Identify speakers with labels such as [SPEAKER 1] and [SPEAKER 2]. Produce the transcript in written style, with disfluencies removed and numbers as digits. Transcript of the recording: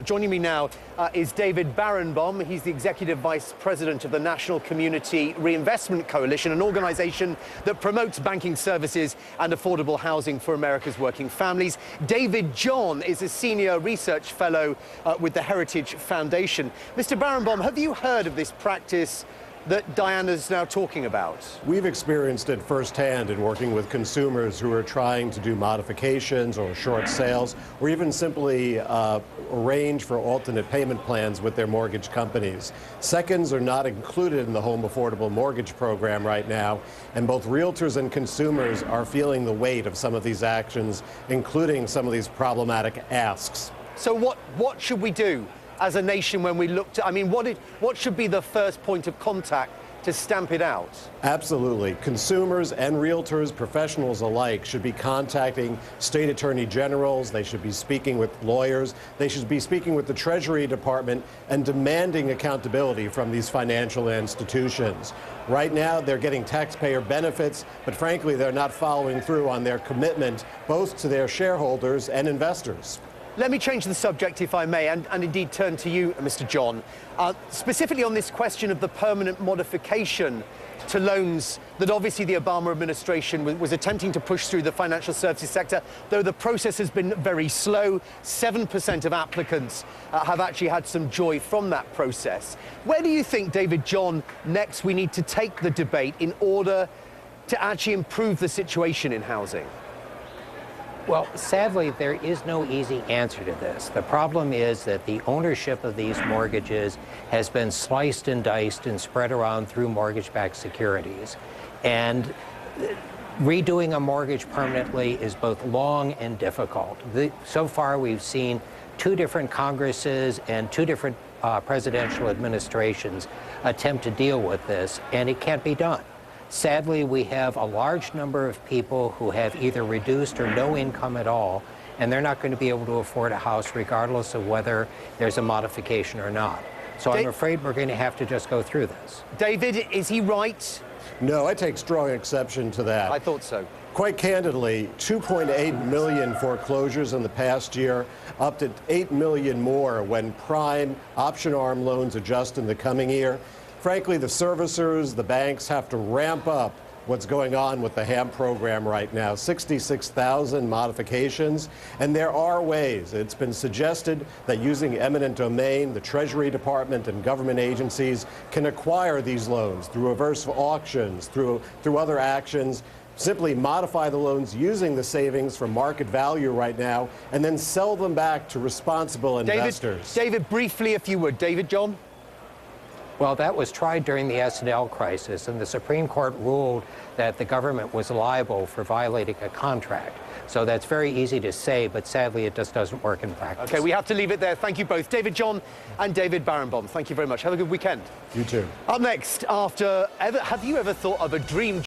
[SPEAKER 1] Joining me now is David Berenbaum. He's the Executive Vice President of the National Community Reinvestment Coalition, an organization that promotes banking services and affordable housing for America's working families. David John is a Senior Research Fellow with the Heritage Foundation. Mr. Berenbaum, have you heard of this practice that Diana's now talking about?
[SPEAKER 2] We've experienced it firsthand in working with consumers who are trying to do modifications or short sales, or even simply arrange for alternate payment plans with their mortgage companies. Seconds are not included in the Home Affordable Mortgage Program right now, and both realtors and consumers are feeling the weight of some of these actions, including some of these problematic asks.
[SPEAKER 1] So what should we do as a nation when we look to, what should be the first point of contact to stamp it out?
[SPEAKER 2] Absolutely. Consumers and realtors, professionals alike, should be contacting state attorney generals. They should be speaking with lawyers. They should be speaking with the Treasury Department and demanding accountability from these financial institutions. Right now, they're getting taxpayer benefits, but frankly, they're not following through on their commitment both to their shareholders and investors.
[SPEAKER 1] Let me change the subject, if I may, and indeed turn to you, Mr. John, specifically on this question of the permanent modification to loans that obviously the Obama administration was attempting to push through the financial services sector, though the process has been very slow. 7% of applicants have actually had some joy from that process. Where do you think, David John, next we need to take the debate in order to actually improve the situation in housing?
[SPEAKER 3] Well, sadly, there is no easy answer to this. The problem is that the ownership of these mortgages has been sliced and diced and spread around through mortgage-backed securities. And redoing a mortgage permanently is both long and difficult. So far, we've seen two different Congresses and two different presidential administrations attempt to deal with this, and it can't be done. Sadly, we have a large number of people who have either reduced or no income at all, and they're not going to be able to afford a house regardless of whether there's a modification or not. So I'm afraid we're going to have to just go through this.
[SPEAKER 1] David, is he right?
[SPEAKER 2] No, I take strong exception to that.
[SPEAKER 1] I thought so.
[SPEAKER 2] Quite candidly, 2.8 million foreclosures in the past year, up to 8 million more when prime option arm loans adjust in the coming year. Frankly, the servicers, the banks have to ramp up what's going on with the HAMP program right now. 66,000 modifications, and there are ways. It's been suggested that using eminent domain, the Treasury Department and government agencies can acquire these loans through reverse auctions, through other actions. Simply modify the loans using the savings from market value right now, and then sell them back to responsible investors.
[SPEAKER 1] David, briefly, if you would. David John?
[SPEAKER 3] Well, that was tried during the S&L crisis, and the Supreme Court ruled that the government was liable for violating a contract. So that's very easy to say, but sadly it just doesn't work in practice.
[SPEAKER 1] Okay, we have to leave it there. Thank you both, David John and David Berenbaum. Thank you very much. Have a good weekend.
[SPEAKER 2] You too.
[SPEAKER 1] Up next, have you ever thought of a dream